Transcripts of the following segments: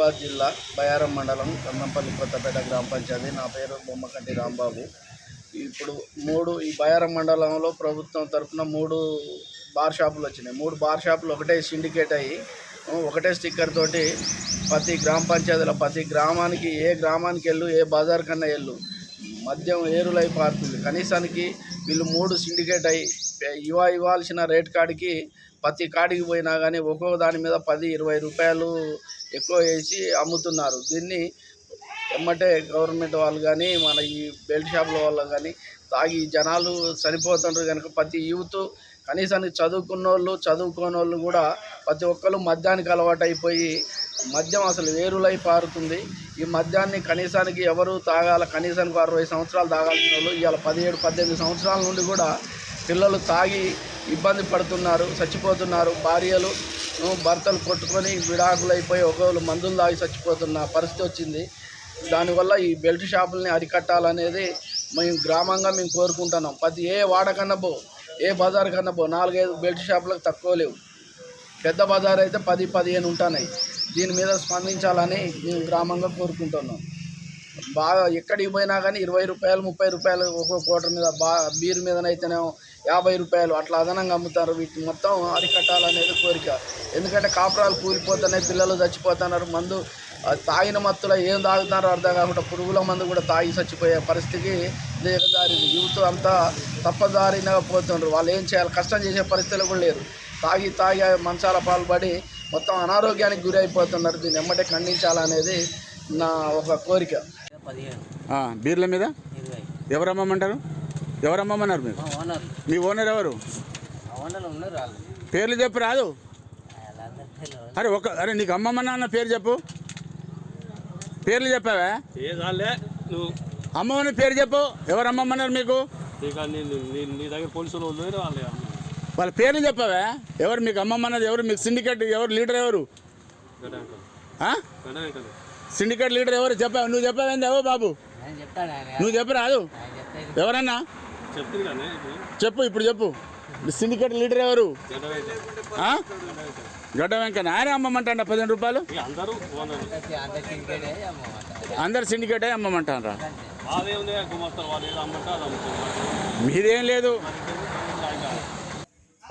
మహబూబాబాద్ జిల్లా బయారం మండలం కన్నంపల్లి కొత్తపేట గ్రామ పంచాయతీ. నా పేరు బొమ్మకంటి రాంబాబు. ఇప్పుడు ఈ బయారం మండలంలో ప్రభుత్వం తరఫున 3 బార్ షాపులు వచ్చినాయి. 3 బార్ షాపులు ఒకటే సిండికేట్ అయ్యి ఒకటే స్టిక్కర్ తోటి ప్రతి గ్రామ పంచాయతీలో ప్రతి గ్రామానికి ఏ గ్రామానికి వెళ్ళు ఏ బజార్ కన్నా వెళ్ళు మద్యం ఏరులై పారుతుంది. కనీసానికి వీళ్ళు 3 సిండికేట్ అయ్యి ఇవ్వాల్సిన రేట్ కాడికి ప్రతి కాడికి పోయినా కానీ ఒక్కొక్క దాని మీద 10-20 రూపాయలు ఎక్కువ వేసి అమ్ముతున్నారు. దీన్ని ఎమ్మటే గవర్నమెంట్ వాళ్ళు కానీ మన ఈ బెల్ట్ షాపుల వాళ్ళు కానీ తాగి జనాలు చనిపోతుంటారు కనుక ప్రతి యూత్ కనీసానికి చదువుకోని వాళ్ళు కూడా ప్రతి ఒక్కరు మద్యానికి అలవాటు అయిపోయి మద్యం అసలు వేరులై పారుతుంది. ఈ మద్యాన్ని కనీసానికి ఎవరు తాగాల, కనీసానికి 60 సంవత్సరాలు తాగాల్సిన వాళ్ళు ఇవాళ 17-18 సంవత్సరాల నుండి కూడా పిల్లలు తాగి ఇబ్బంది పడుతున్నారు, చచ్చిపోతున్నారు. భార్యలు భర్తలు కొట్టుకొని విడాకులు అయిపోయి ఒకళ్ళు మందులు తాగి చచ్చిపోతున్న పరిస్థితి వచ్చింది. దానివల్ల ఈ బెల్ట్ షాపుల్ని అరికట్టాలనేది మేము గ్రామంగా కోరుకుంటున్నాం. ప్రతి ఏ వాడకన్నా ఏ బజార్ కన్నా 4-5 బెల్ట్ షాపులకు తక్కువ లేవు. పెద్ద బజార్ అయితే 10-15 ఉంటున్నాయి. దీని మీద స్పందించాలని మేము గ్రామంగా కోరుకుంటున్నాం. బాగా ఎక్కడికి పోయినా కానీ 20 రూపాయలు 30 రూపాయలు ఒక్కో క్వార్టర్ మీద బీర్ మీదనైతేనేమో 50 రూపాయలు అట్లా అదనంగా అమ్ముతారు. వీటిని మొత్తం అరికట్టాలనేది కోరిక. ఎందుకంటే కాపురాలు కూలిపోతున్నాయి, పిల్లలు చచ్చిపోతున్నారు. మందు తాగిన మత్తులో ఏం తాగుతున్నారో అర్థం కాకుండా పురుగుల మందు కూడా తాగి చచ్చిపోయే పరిస్థితికి దిగజారింది. యూత్ అంతా తప్పదారిన పోతున్నారు. వాళ్ళు ఏం చేయాలి, కష్టం చేసే పరిస్థితులు కూడా లేరు. తాగి మంచాల పాల్పడి మొత్తం అనారోగ్యానికి గురి అయిపోతున్నారు. దీన్ని ఎమ్మటే ఖండించాలనేది నా ఒక కోరిక. బీర్ల మీద ఎవరు అమ్మమంటారు? ఎవరు అమ్మమన్నారు మీరు? మీ ఓనర్ ఎవరు? పేర్లు చెప్పు రాదు. అరే నీకు అమ్మమ్మన్నా అన్న పేరు చెప్పు. పేర్లు చెప్పావా? అమ్మమ్మని పేరు చెప్పు. ఎవరు అమ్మమ్మన్నారు మీకు? వాళ్ళ పేర్లు చెప్పావా? ఎవరు మీకు అమ్మమ్మన్నది? ఎవరు మీకు సిండికేట్ ఎవరు లీడర్? ఎవరు సిండికేట్ లీడర్ ఎవరు? చెప్పావు? నువ్వు చెప్పావేంది? ఎవరు బాబు? నువ్వు చెప్పు రాదు. ఎవరన్నా చెప్పు, ఇప్పుడు చెప్పు. సిండికేట్ లీడర్ ఎవరు? గడ్డ వెంకన్న. ఆయన అమ్మమంటారా 15 రూపాయలు? అందరు సిండికేట్ అమ్మమంటారా? మీదేం లేదు.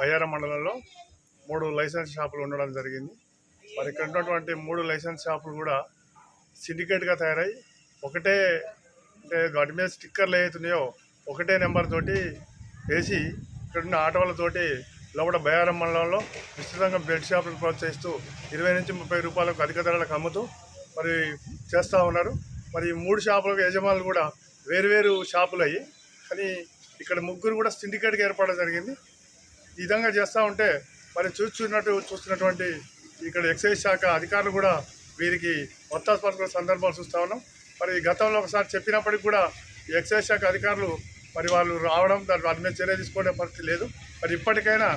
బయ్యారం మండలంలో 3 లైసెన్స్ షాపులు ఉండడం జరిగింది. మరి ఇక్కడ ఉన్నటువంటి 3 లైసెన్స్ షాపులు కూడా సిండికేట్గా తయారై ఒకటే వాటి మీద స్టిక్కర్లు ఏవైతున్నాయో ఒకటే నెంబర్ తోటి వేసి ఇక్కడున్న ఆటోలతోటి లోపల బయ్యారం మండలంలో విస్తృతంగా బెల్ట్ షాపులను ప్రోత్సహిస్తూ 20-30 రూపాయలకు అధిక ధరలకు అమ్ముతూ మరి చేస్తూ ఉన్నారు. మరి 3 షాపులకు యజమానులు కూడా వేరువేరు షాపులు అయ్యి కానీ ఇక్కడ 3 కూడా సిండికేట్గా ఏర్పడడం జరిగింది. ఈ విధంగా చేస్తూ ఉంటే మరి చూస్తున్నటువంటి ఇక్కడ ఎక్సైజ్ శాఖ అధికారులు కూడా వీరికి ఒత్తాసపరుచుకునే సందర్భాలు చూస్తూ ఉన్నాం. మరి గతంలో ఒకసారి చెప్పినప్పటికీ కూడా ఈ ఎక్సైజ్ శాఖ అధికారులు మరి వాళ్ళు రావడం వాటి మీద చర్య తీసుకునే పరిస్థితి లేదు. మరి ఇప్పటికైనా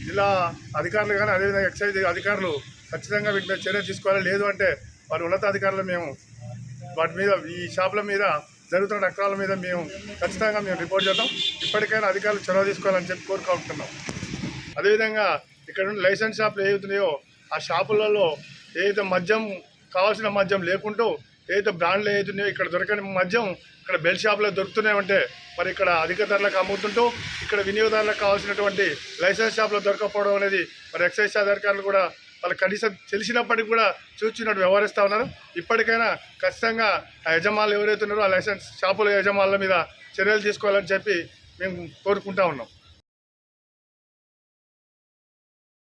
జిల్లా అధికారులు కానీ అదేవిధంగా ఎక్సైజ్ అధికారులు ఖచ్చితంగా వీటి మీద చర్య తీసుకోవాలి. లేదు అంటే వారి ఉన్నతాధికారులు మేము వాటి మీద ఈ షాపుల మీద జరుగుతున్న అక్రమాల మీద ఖచ్చితంగా రిపోర్ట్ చేద్దాం. ఇప్పటికైనా అధికారులు చొరవ తీసుకోవాలని చెప్పి కోరుకుంటున్నాం. అదేవిధంగా ఇక్కడ నుండి లైసెన్స్ షాపులు ఏవైతున్నాయో ఆ షాపులలో ఏదైతే మద్యం కావాల్సిన మద్యం లేకుంటూ ఏదైతే బ్రాండ్లు ఏదైతున్నాయో ఇక్కడ దొరకని మద్యం ఇక్కడ బెల్ట్ షాపులో దొరుకుతున్నాయంటే మరి ఇక్కడ అధిక ధరలకు అమ్ముతుంటూ ఇక్కడ వినియోగదారులకు కావాల్సినటువంటి లైసెన్స్ షాపులో దొరకపోవడం అనేది మరి ఎక్సైజ్ అధికారులు కూడా వాళ్ళకి కనీసం తెలిసినప్పటికీ కూడా చూస్తున్నట్టు వ్యవహరిస్తూ ఉన్నారు. ఇప్పటికైనా ఖచ్చితంగా ఆ యజమానులు ఎవరైతే ఉన్నారో ఆ లైసెన్స్ షాపుల యజమానుల మీద చర్యలు తీసుకోవాలని చెప్పి మేము కోరుకుంటా ఉన్నాం.